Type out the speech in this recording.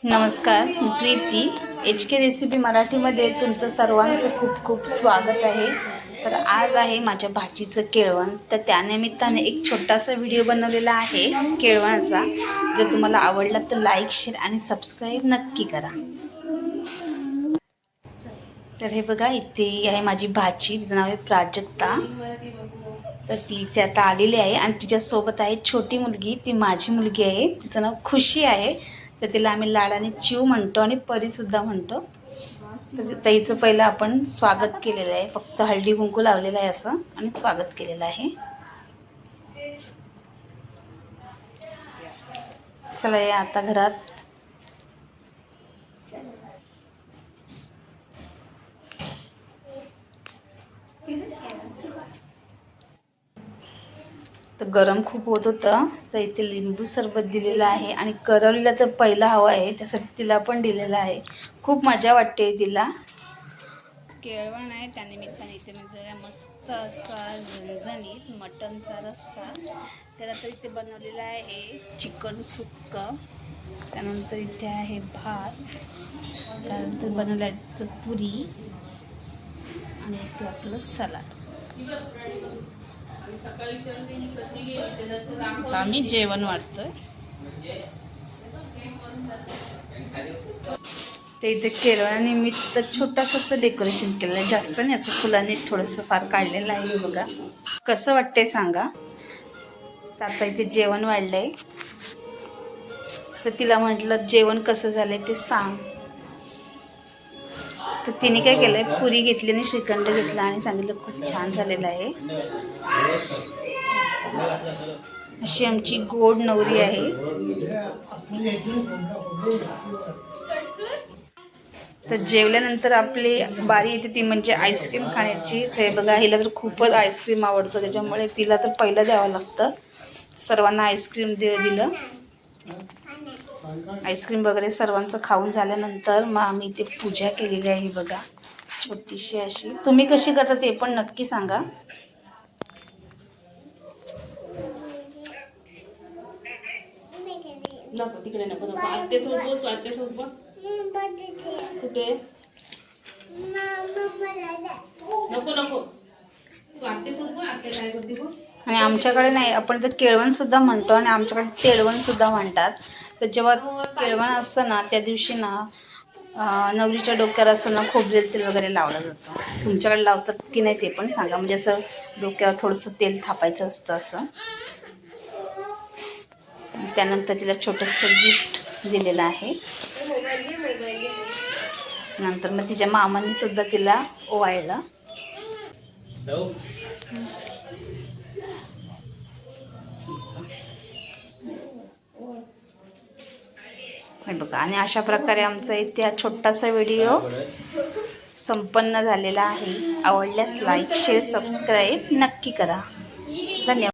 नमस्कार, मी प्रीती एच के रेसिपी मराठीमध्ये तुमचं सर्वांचं खूप खूप स्वागत आहे। तर आज आहे माझ्या भाचीचं केळवण, तर त्यानिमित्ताने एक छोटासा व्हिडिओ बनवलेला आहे केळवणाचा। जर तुम्हाला आवडला तर लाईक, शेअर आणि सबस्क्राईब नक्की करा। तर हे बघा, इथे आहे माझी भाची, तिचं नाव आहे प्राजक्ता। तर ती इथे आता आलेली आहे आणि तिच्यासोबत आहे छोटी मुलगी, ती माझी मुलगी आहे, तिचं नाव खुशी आहे। तर तिला आम्ही लाडाने चिव म्हणतो आणि परीसुद्धा म्हणतो। तर ताईचं पहिलं आपण स्वागत केलेलं आहे, फक्त हळदी कुंकू लावलेलं आहे असं आणि स्वागत केलेलं आहे। चला या आता घरात। तर गरम खूप होत होतं, तर इथे लिंबू सरबत दिलेलं आहे आणि करवलीला तर पहिला हवा आहे, त्यासाठी तिला पण दिलेलं आहे। खूप मजा वाटते तिला। केळवण आहे त्यानिमित्ताने इथे म्हणजे मस्त असा झणझणीत मटनचा रस्सा, त्यानंतर इथे बनवलेला आहे चिकन सुक्का, त्यानंतर इथे आहे भात, त्यानंतर बनवलं आहे पुरी आणि इथे आपलं सलाड। आता आम्ही जेवण वाढतोय। ते इथे केळवणानिमित्त छोटंसं असं डेकोरेशन केलेलं आहे, जास्त नाही, असं फुलांनी थोडंसं फार काढलेलं आहे। बघा कसं वाटतंय सांगा। तर आता इथे जेवण वाढलंय, तर तिला म्हटलं जेवण कसं झालंय ते सांग। तर तिने काय केलंय, पुरी घेतली आणि श्रीखंड घेतला आणि सांगितलं खूप छान झालेलं आहे। अशी आमची गोड नवरी आहे। तर जेवल्यानंतर आपली बारी येते ती म्हणजे आईस्क्रीम खाण्याची। ते बघा, हिला तर खूपच आईस्क्रीम आवडतं, त्याच्यामुळे तिला तर पहिलं द्यावं लागतं। सर्वांना आईस्क्रीम दिलं। आईस्क्रीम वगैरे सर्वांचं खाऊन झाल्यानंतर मग आम्ही इथे पूजा केलेली आहे। बघा छोटीशी अशी। तुम्ही कशी करता ते पण नक्की सांगा। तिकडे नको नको आत्यासोबत बोल, तू आत्यासोबत बोल। कुठे नको नको, तू आत्यासोबत बोल, आत्या काय करते बोल। आणि आमच्याकडे नाही, आपण तर केळवण सुद्धा म्हणतो आणि आमच्याकडे तेळवण सुद्धा म्हणतात। तर जेव्हा केळवण असतं ना, त्या दिवशी ना नवरीच्या डोक्यावर असं ना खोबरेल तेल वगैरे लावलं जातं। तुमच्याकडे लावतात की नाही ते पण सांगा, म्हणजे असं डोक्यावर थोडंसं तेल थापायचं असतं असं। त्यानंतर तिला छोटंसं गिफ्ट दिलेलं आहे। नंतर मग तिच्या मामांनी सुद्धा तिला ओवाळलं। हे बघा, आणि अशा प्रकारे आमचा इथे हा छोटासा व्हिडिओ संपन्न झालेला आहे। आवडल्यास लाईक, शेअर, सबस्क्राईब नक्की करा। धन्यवाद।